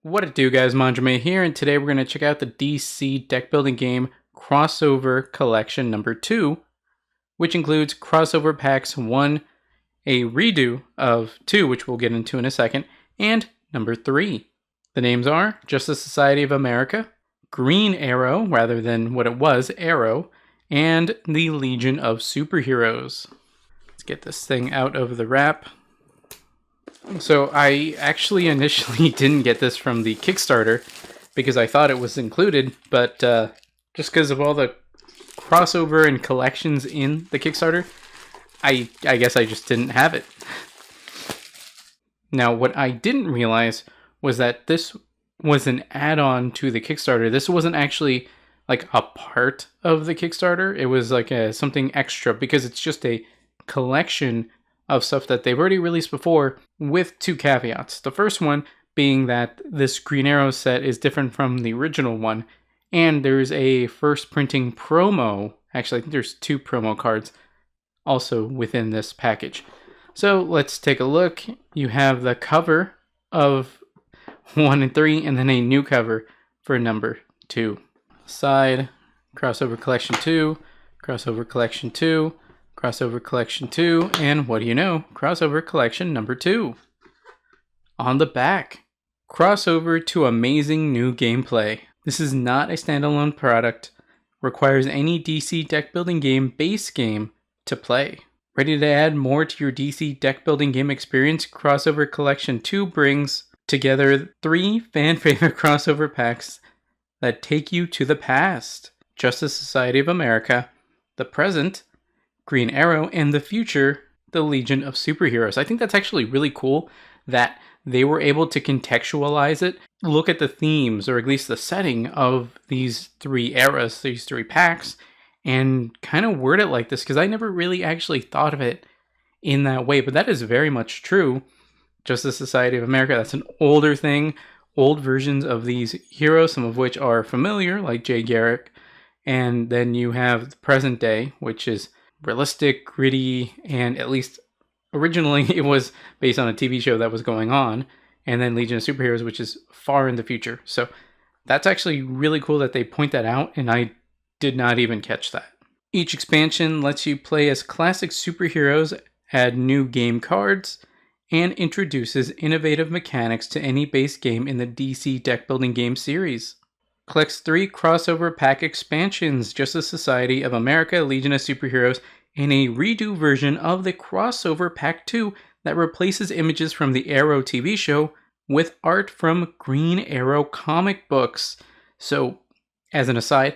What it do, guys? Manjoume here, and today we're going to check out the DC deck building game Crossover Collection number 2, which includes crossover packs 1, a redo of 2, which we'll get into in a second, and number 3. The names are Justice Society of America, Green Arrow, rather than what it was, Arrow, and the Legion of Superheroes. Let's get this thing out of the wrap. So I actually initially didn't get this from the Kickstarter because I thought it was included, but just because of all the crossover and collections in the Kickstarter, I guess I just didn't have it. Now, what I didn't realize was that this was an add-on to the Kickstarter. This wasn't actually like a part of the Kickstarter. It was like something extra because it's just a collection of stuff that they've already released before, with 2 caveats. The first one being that this Green Arrow set is different from the original one, and there's a first printing promo. Actually, I think there's 2 promo cards also within this package. So let's take a look. You have the cover of 1 and 3, and then a new cover for number 2. Side, Crossover Collection 2, Crossover Collection 2, Crossover Collection 2, and what do you know? Crossover Collection number 2. On the back, crossover to amazing new gameplay. This is not a standalone product, requires any DC deck building game base game to play. Ready to add more to your DC deck building game experience? Crossover Collection 2 brings together 3 fan favorite crossover packs that take you to the past: Justice Society of America, the present, Green Arrow, and the future, the Legion of Superheroes. I think that's actually really cool that they were able to contextualize it, look at the themes, or at least the setting of these 3 eras, these 3 packs, and kind of word it like this, because I never really actually thought of it in that way, but that is very much true. Justice Society of America, that's an older thing, old versions of these heroes, some of which are familiar, like Jay Garrick, and then you have the present day, which is realistic, gritty, and at least originally it was based on a TV show that was going on, and then Legion of Superheroes, which is far in the future. So that's actually really cool that they point that out, and I did not even catch that. Each expansion lets you play as classic superheroes, add new game cards, and introduces innovative mechanics to any base game in the DC deck building game series. Collects 3 crossover pack expansions: Justice Society of America, Legion of Superheroes, and a redo version of the crossover pack 2 that replaces images from the Arrow TV show with art from Green Arrow comic books. So, as an aside,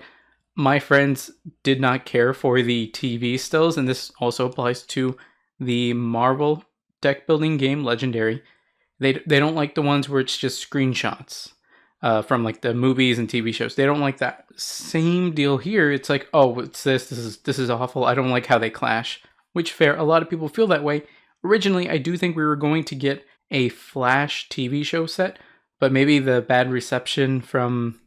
my friends did not care for the TV stills, and this also applies to the Marvel deck building game Legendary. They don't like the ones where it's just screenshots from like the movies and TV shows. They don't like that. Same deal here. It's like, oh, it's this is awful. I don't like how they clash. Which, fair, a lot of people feel that way. Originally, I do think we were going to get a Flash TV show set, but maybe the bad reception from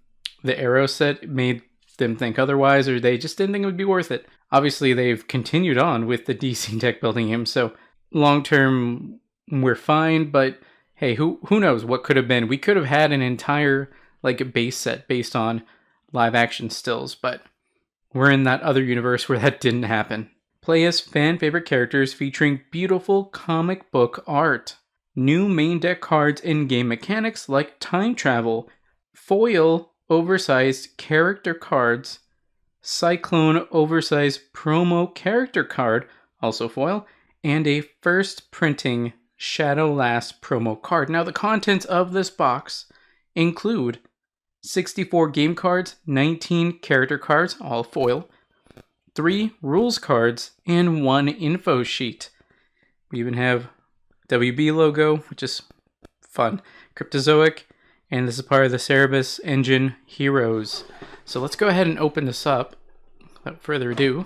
the Arrow set made them think otherwise, or they just didn't think it would be worth it. Obviously, they've continued on with the DC deck building game, so long term we're fine, but hey, who knows what could have been? We could have had an entire like base set based on live action stills, but we're in that other universe where that didn't happen. Play as fan favorite characters featuring beautiful comic book art, new main deck cards and game mechanics like time travel, foil oversized character cards, Cyclone oversized promo character card, also foil, and a first printing Shadow Last promo card. Now, the contents of this box include 64 game cards, 19 character cards, all foil, 3 rules cards, and 1 info sheet. We even have WB logo, which is fun, Cryptozoic, and this is part of the Cerebus Engine Heroes. So let's go ahead and open this up without further ado.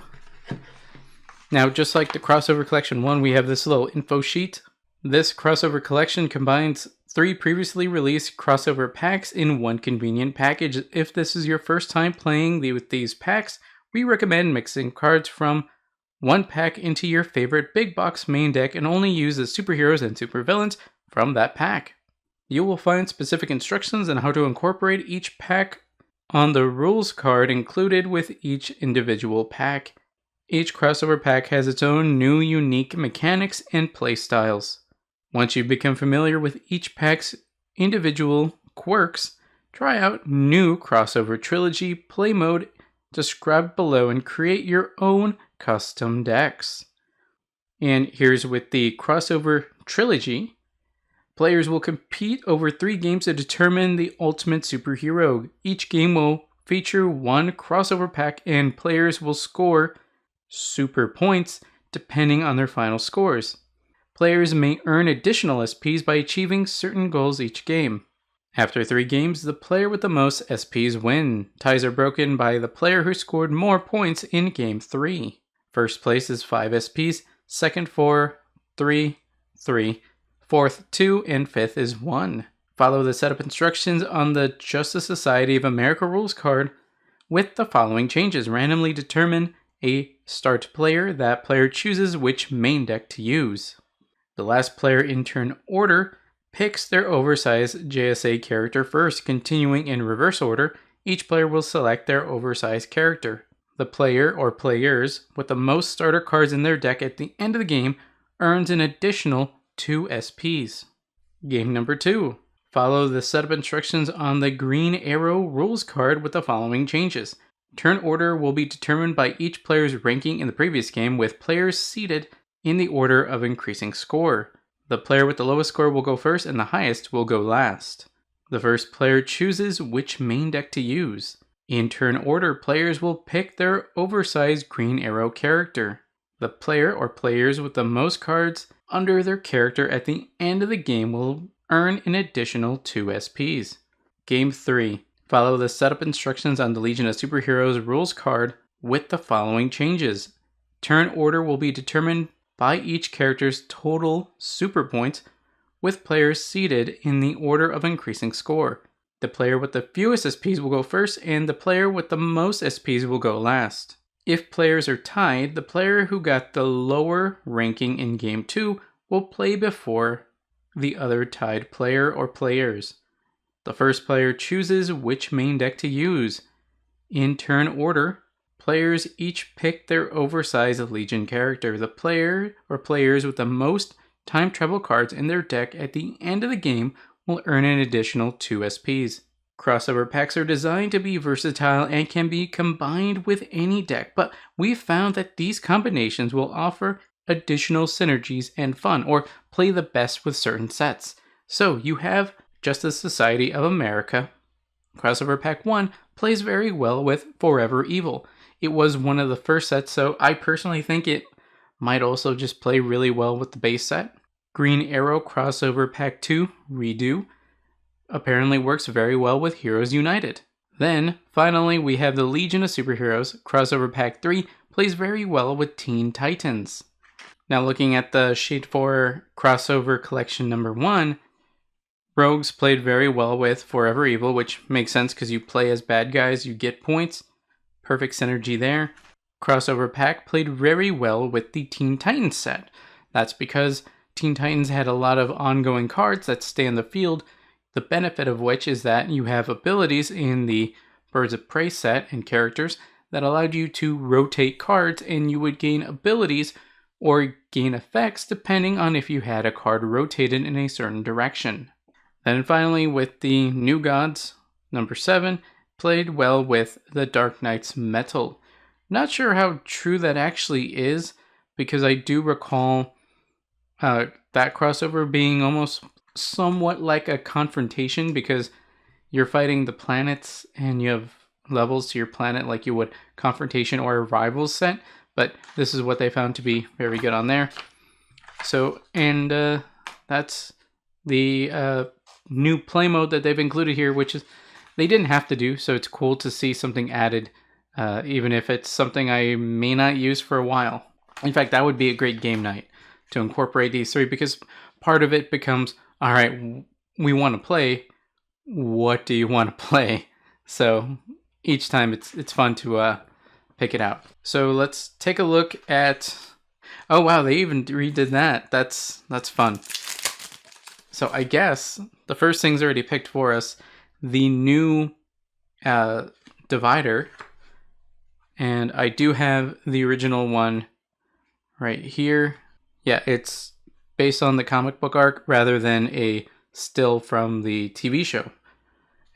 Now, just like the Crossover Collection 1, we have this little info sheet. This crossover collection combines 3 previously released crossover packs in one convenient package. If this is your first time playing with these packs, we recommend mixing cards from one pack into your favorite big box main deck and only use the superheroes and supervillains from that pack. You will find specific instructions on how to incorporate each pack on the rules card included with each individual pack. Each crossover pack has its own new unique mechanics and playstyles. Once you become familiar with each pack's individual quirks, try out new crossover trilogy play mode described below and create your own custom decks. And here's with the crossover trilogy. Players will compete over 3 games to determine the ultimate superhero. Each game will feature one crossover pack and players will score super points depending on their final scores. Players may earn additional SPs by achieving certain goals each game. After 3 games, the player with the most SPs win. Ties are broken by the player who scored more points in Game 3. First place is 5 SPs, second 4, 3, 3, fourth 2, and fifth is 1. Follow the setup instructions on the Justice Society of America rules card with the following changes. Randomly determine a start player. That player chooses which main deck to use. The last player in turn order picks their oversized JSA character first. Continuing in reverse order, each player will select their oversized character. The player or players with the most starter cards in their deck at the end of the game earns an additional 2 SPs. Game number 2. Follow the setup instructions on the Green Arrow rules card with the following changes. Turn order will be determined by each player's ranking in the previous game, with players seated in the order of increasing score. The player with the lowest score will go first and the highest will go last. The first player chooses which main deck to use. In turn order, players will pick their oversized Green Arrow character. The player or players with the most cards under their character at the end of the game will earn an additional 2 SPs. Game 3. Follow the setup instructions on the Legion of Superheroes rules card with the following changes. Turn order will be determined by each character's total super points, with players seated in the order of increasing score. The player with the fewest SPs will go first, and the player with the most SPs will go last. If players are tied, the player who got the lower ranking in Game 2 will play before the other tied player or players. The first player chooses which main deck to use. In turn order, players each pick their oversized Legion character. The player or players with the most time travel cards in their deck at the end of the game will earn an additional 2 SPs. Crossover packs are designed to be versatile and can be combined with any deck, but we've found that these combinations will offer additional synergies and fun, or play the best with certain sets. So you have Justice Society of America. Crossover Pack 1 plays very well with Forever Evil. It was one of the first sets, so I personally think it might also just play really well with the base set. Green Arrow Crossover Pack 2 Redo apparently works very well with Heroes United. Then, finally, we have the Legion of Superheroes. Crossover Pack 3 plays very well with Teen Titans. Now looking at the Shade 4 Crossover Collection number 1, Rogues played very well with Forever Evil, which makes sense because you play as bad guys, you get points. Perfect synergy there. Crossover Pack played very well with the Teen Titans set. That's because Teen Titans had a lot of ongoing cards that stay in the field, the benefit of which is that you have abilities in the Birds of Prey set and characters that allowed you to rotate cards, and you would gain abilities or gain effects depending on if you had a card rotated in a certain direction. Then finally, with the New Gods, number 7, played well with the Dark Knight's Metal. Not sure how true that actually is, because I do recall that crossover being almost somewhat like a confrontation, because you're fighting the planets and you have levels to your planet like you would confrontation or a rivals set, but this is what they found to be very good on there. So, and that's the new play mode that they've included here, which is they didn't have to do, so it's cool to see something added, even if it's something I may not use for a while. In fact, that would be a great game night to incorporate these 3, because part of it becomes, all right, we want to play, what do you want to play? So each time it's fun to pick it out. So let's take a look at, oh wow, they even redid that. That's fun. So I guess the first thing's already picked for us. The new divider. And I do have the original one right here. Yeah, it's based on the comic book arc rather than a still from the TV show.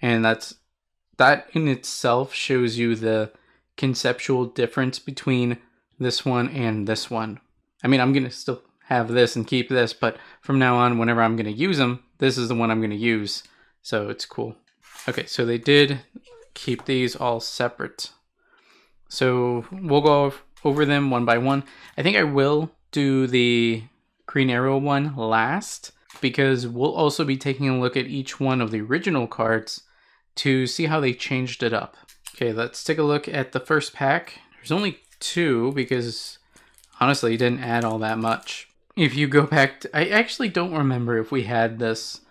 And that in itself shows you the conceptual difference between this one and this one. I mean, I'm going to still have this and keep this, but from now on, whenever I'm going to use them, this is the one I'm going to use. So it's cool. Okay, so they did keep these all separate. So we'll go over them one by one. I think I will do the Green Arrow one last, because we'll also be taking a look at each one of the original cards to see how they changed it up. Okay, let's take a look at the first pack. There's only 2 because honestly, it didn't add all that much. If you go back to, I actually don't remember if we had this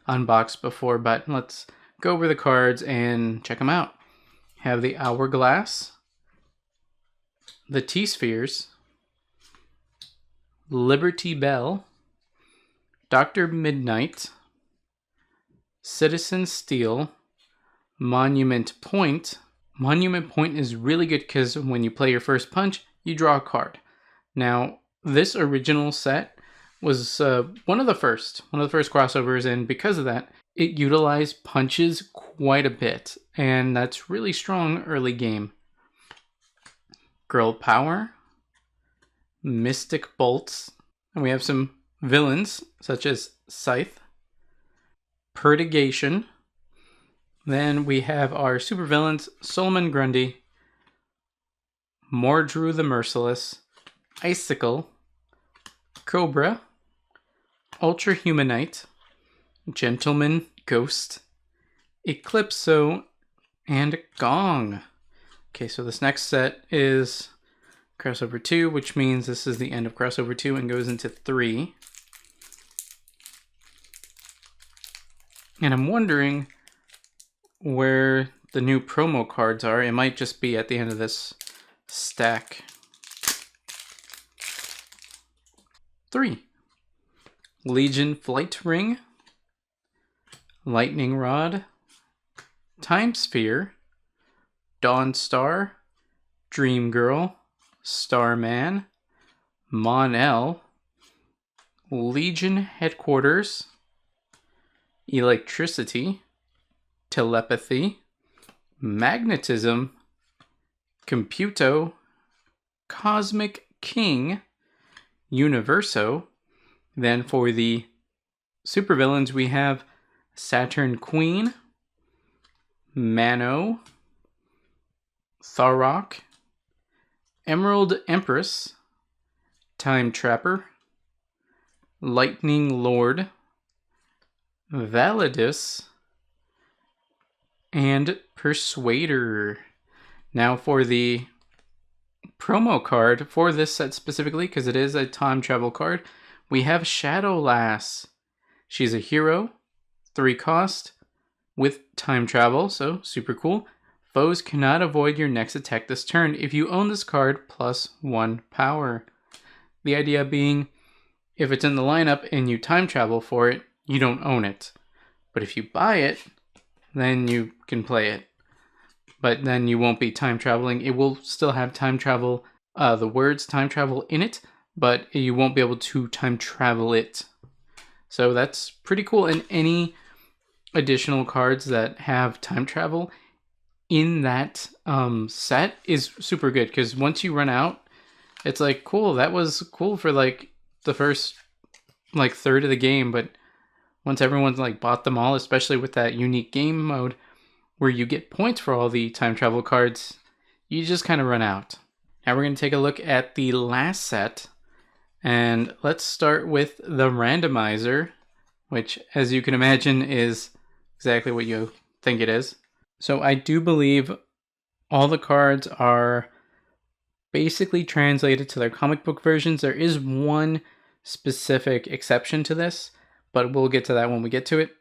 unboxed before, but let's go over the cards and check them out. Have the Hourglass, the T-Spheres, Liberty Bell, Dr. Midnight, Citizen Steel, Monument Point. Monument Point is really good because when you play your first punch, you draw a card. Now, this original set was one of the first crossovers, and because of that, it utilized punches quite a bit, and that's really strong early game. Girl Power, Mystic Bolts, and we have some villains such as Scythe, Perdigation. Then we have our supervillains, Solomon Grundy, Mordrew the Merciless, Icicle, Cobra, Ultra Humanite, Gentleman Ghost, Eclipso, and Gong. Okay, so this next set is crossover 2, which means this is the end of crossover 2 and goes into 3. And I'm wondering where the new promo cards are. It might just be at the end of this stack. 3. Legion Flight Ring, Lightning Rod, Time Sphere, Dawn Star, Dream Girl, Starman, Mon-El, Legion Headquarters, Electricity, Telepathy, Magnetism, Computo, Cosmic King, Universo. Then for the supervillains, we have Saturn Queen, Mano, Tharok, Emerald Empress, Time Trapper, Lightning Lord, Validus, and Persuader. Now for the promo card for this set specifically, because it is a time travel card, we have Shadow Lass. She's a hero, 3 cost, with time travel, so super cool. Foes cannot avoid your next attack this turn if you own this card plus 1 power. The idea being, if it's in the lineup and you time travel for it, you don't own it. But if you buy it, then you can play it. But then you won't be time traveling. It will still have time travel, the words time travel in it, but you won't be able to time travel it. So that's pretty cool. And any additional cards that have time travel in that set is super good, because once you run out, it's like, cool, that was cool for like the first like third of the game, but once everyone's like bought them all, especially with that unique game mode where you get points for all the time travel cards, you just kind of run out. Now we're going to take a look at the last set, and let's start with the randomizer, which, as you can imagine, is exactly what you think it is. So I do believe all the cards are basically translated to their comic book versions. There is one specific exception to this, but we'll get to that when we get to it.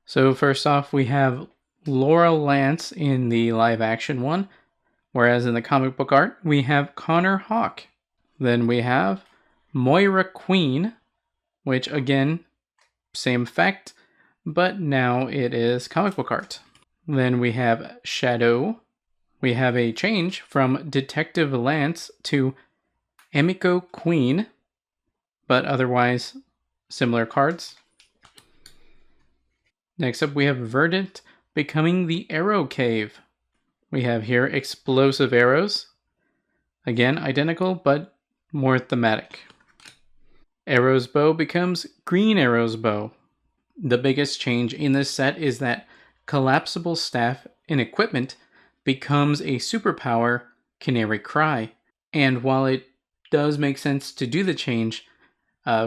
So first off, we have Laura Lance in the live action one, whereas in the comic book art, we have Connor Hawke. Then we have Moira Queen, which again, same effect. but now it is comic book art. Then we have Shadow. We have a change from Detective Lance to Emiko Queen, but otherwise similar cards. Next up, we have Verdant becoming the Arrow Cave. We have here explosive arrows. Again, identical, but more thematic. Arrow's bow becomes Green Arrow's bow. The biggest change in this set is that collapsible staff and equipment becomes a superpower, Canary Cry. And while it does make sense to do the change,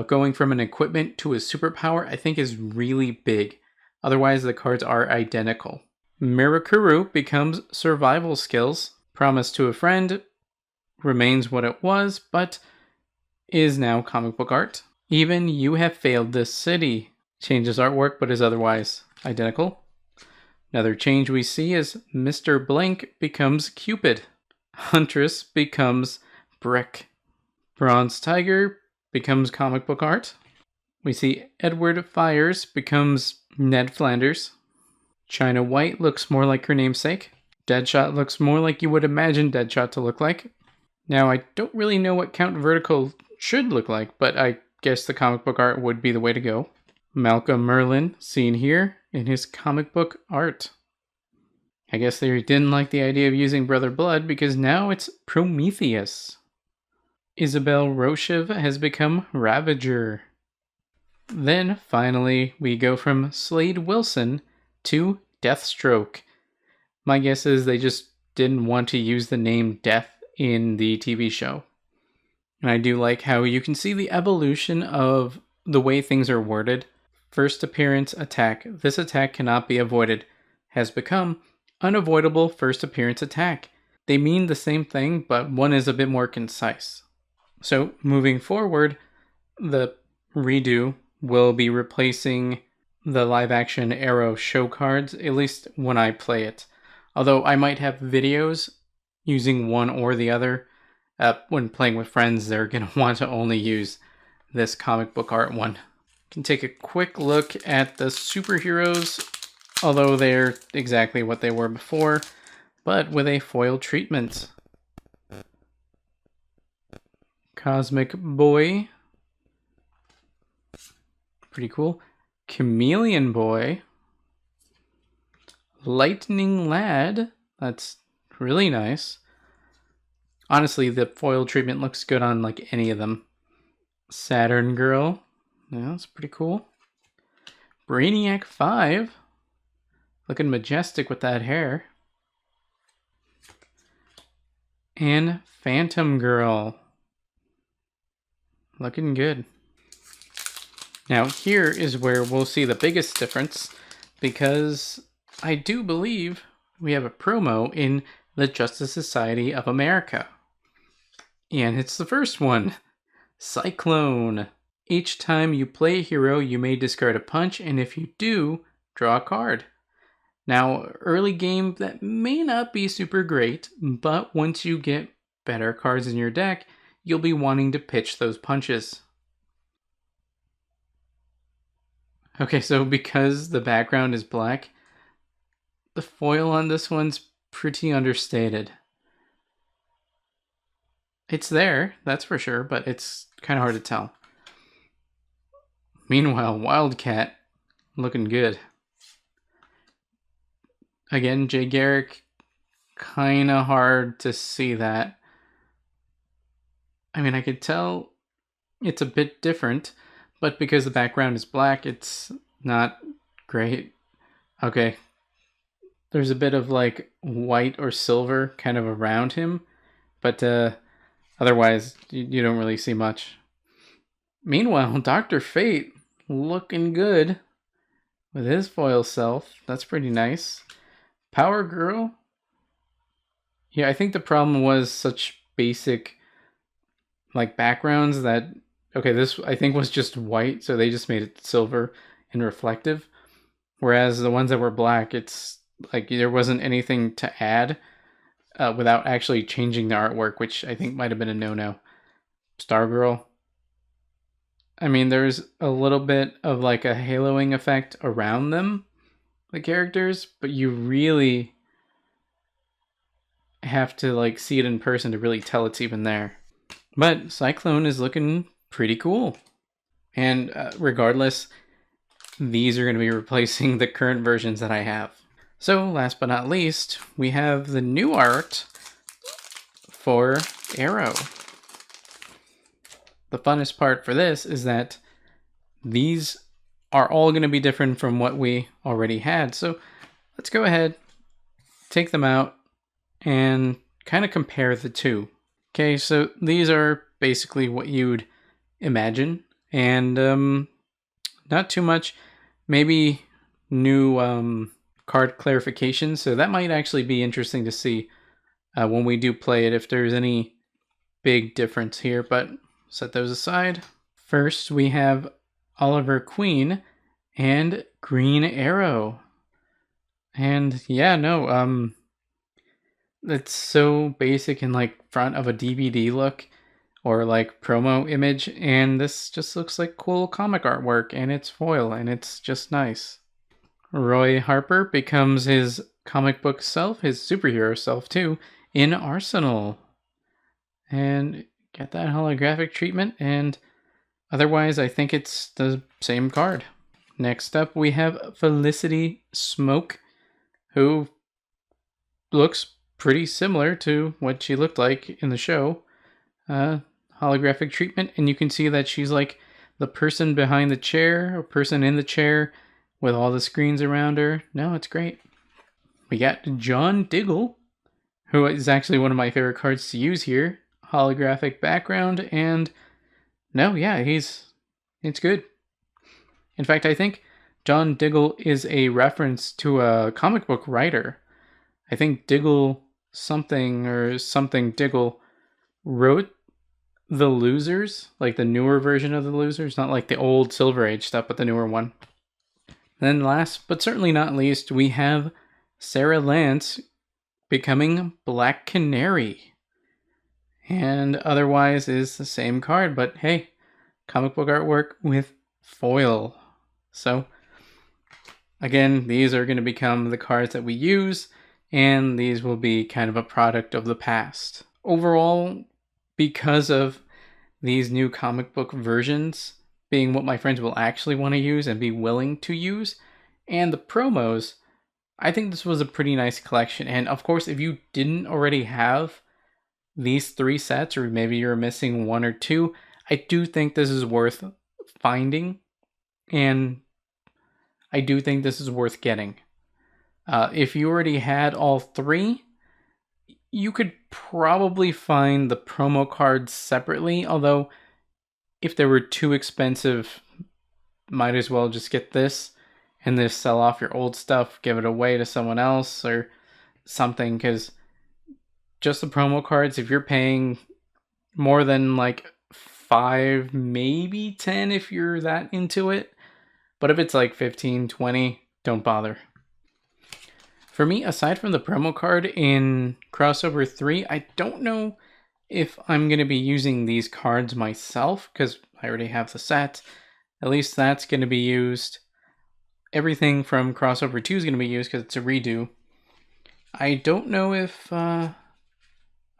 going from an equipment to a superpower I think is really big. Otherwise, the cards are identical. Mirakuru becomes Survival Skills. Promise to a Friend remains what it was, but is now comic book art. Even You Have Failed This City changes artwork, but is otherwise identical. Another change we see is Mr. Blank becomes Cupid. Huntress becomes Brick. Bronze Tiger becomes comic book art. We see Edward Fires becomes Ned Flanders. China White looks more like her namesake. Deadshot looks more like you would imagine Deadshot to look like. Now, I don't really know what Count Vertical should look like, but I guess the comic book art would be the way to go. Malcolm Merlin, seen here in his comic book art. I guess they didn't like the idea of using Brother Blood because now it's Prometheus. Isabel Roshev has become Ravager. Then, finally, we go from Slade Wilson to Deathstroke. My guess is they just didn't want to use the name Death in the TV show. And I do like how you can see the evolution of the way things are worded. First appearance attack. This attack cannot be avoided. Has become unavoidable first appearance attack. They mean the same thing, but one is a bit more concise. So moving forward, the redo will be replacing the live action Arrow show cards, at least when I play it. Although I might have videos using one or the other. When playing with friends, they're going to want to only use this comic book art one. Can take a quick look at the superheroes, although they're exactly what they were before, but with a foil treatment. Cosmic Boy. Pretty cool. Chameleon Boy. Lightning Lad. That's really nice. Honestly, the foil treatment looks good on like any of them. Saturn Girl. Yeah, that's pretty cool. Brainiac 5. Looking majestic with that hair. And Phantom Girl. Looking good. Now here is where we'll see the biggest difference, because I do believe we have a promo in the Justice Society of America. And it's the first one. Cyclone. Each time you play a hero, you may discard a punch, and if you do, draw a card. Now, early game, that may not be super great, but once you get better cards in your deck, you'll be wanting to pitch those punches. Okay, so because the background is black, the foil on this one's pretty understated. It's there, that's for sure, but it's kind of hard to tell. Meanwhile, Wildcat, looking good. Again, Jay Garrick, kind of hard to see that. I mean, I could tell it's a bit different, but because the background is black, it's not great. Okay. There's a bit of like white or silver kind of around him, but otherwise you don't really see much. Meanwhile, Dr. Fate looking good with his foil self. That's pretty nice. Power Girl. Yeah, I think the problem was such basic like backgrounds that, okay, this I think was just white, so they just made it silver and reflective. Whereas the ones that were black, it's like there wasn't anything to add without actually changing the artwork, which I think might have been a no-no. Stargirl. I mean, there's a little bit of like a haloing effect around them, the characters, but you really have to like see it in person to really tell it's even there. But Cyclone is looking pretty cool. And regardless, these are going to be replacing the current versions that I have. So last but not least, we have the new art for Arrow. The funnest part for this is that these are all going to be different from what we already had. So let's go ahead, take them out, and kind of compare the two. Okay, so these are basically what you'd imagine, and not too much. Maybe new card clarification, so that might actually be interesting to see when we do play it, if there's any big difference here, but set those aside. First, we have Oliver Queen and Green Arrow. And yeah, no, it's so basic in like front of a DVD look or like promo image, and this just looks like cool comic artwork, and it's foil, and it's just nice. Roy Harper becomes his comic book self, his superhero self too, in Arsenal. And get that holographic treatment, and otherwise I think it's the same card. Next up we have Felicity Smoke, who looks pretty similar to what she looked like in the show. Holographic treatment, and you can see that she's like the person behind the chair, or person in the chair with all the screens around her. No, it's great. We got John Diggle, who is actually one of my favorite cards to use here. Holographic background, and no, yeah, it's good. In fact, I think John Diggle is a reference to a comic book writer. I think Diggle something or something Diggle wrote The Losers, like the newer version of The Losers, not like the old Silver Age stuff, but the newer one. Then last, but certainly not least, we have Sarah Lance becoming Black Canary. And otherwise is the same card, but hey, comic book artwork with foil. So again, these are going to become the cards that we use, and these will be kind of a product of the past. Overall, because of these new comic book versions being what my friends will actually want to use and be willing to use, and the promos, I think this was a pretty nice collection. And of course, if you didn't already have these 3 sets, or maybe you're missing 1 or 2, I do think this is worth finding, and I do think this is worth getting. If you already had all 3, you could probably find the promo cards separately, although if they were too expensive, might as well just get this and then sell off your old stuff, give it away to someone else or something, because just the promo cards, if you're paying more than like 5, maybe 10 if you're that into it, but if it's like 15, 20, don't bother. For me, aside from the promo card in Crossover 3, I don't know if I'm going to be using these cards myself, because I already have the set. At least that's going to be used. Everything from Crossover 2 is going to be used because it's a redo. I don't know if I'm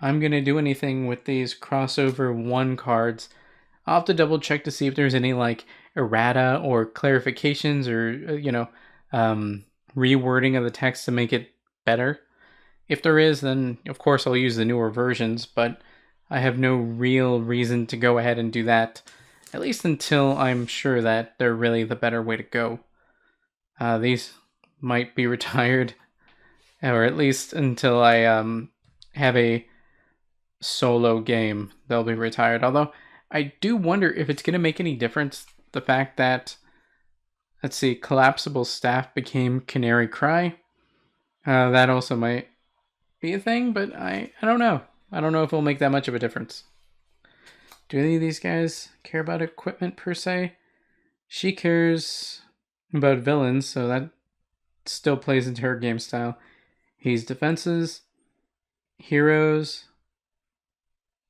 going to do anything with these Crossover 1 cards. I'll have to double check to see if there's any like errata or clarifications or, rewording of the text to make it better. If there is, then of course I'll use the newer versions, but I have no real reason to go ahead and do that, at least until I'm sure that they're really the better way to go. These might be retired, or at least until I have a solo game, they'll be retired. Although I do wonder if it's going to make any difference, the fact that, let's see, Collapsible Staff became Canary Cry. That also might be a thing, but I don't know. I don't know if it'll make that much of a difference. Do any of these guys care about equipment per se? She cares about villains, so that still plays into her game style. He's defenses, heroes,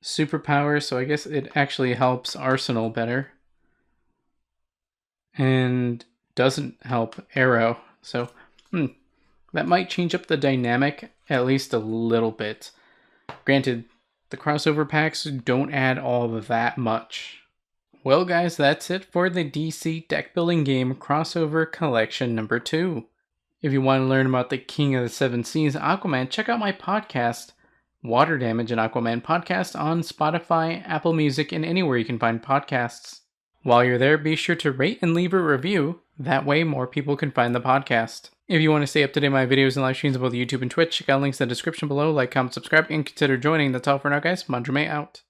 superpowers, so I guess it actually helps Arsenal better. and doesn't help Arrow. So that might change up the dynamic at least a little bit. Granted, the crossover packs don't add all that much. Well guys, that's it for the DC deck building game crossover collection number 2. If you want to learn about the King of the Seven Seas, Aquaman, check out my podcast, Water Damage and Aquaman Podcast, on Spotify, Apple Music, and anywhere you can find podcasts. While you're there, be sure to rate and leave a review. That way more people can find the podcast. If you want to stay up to date on my videos and live streams on both YouTube and Twitch, check out links in the description below. Like, comment, subscribe, and consider joining. That's all for now, guys. Manjoume out.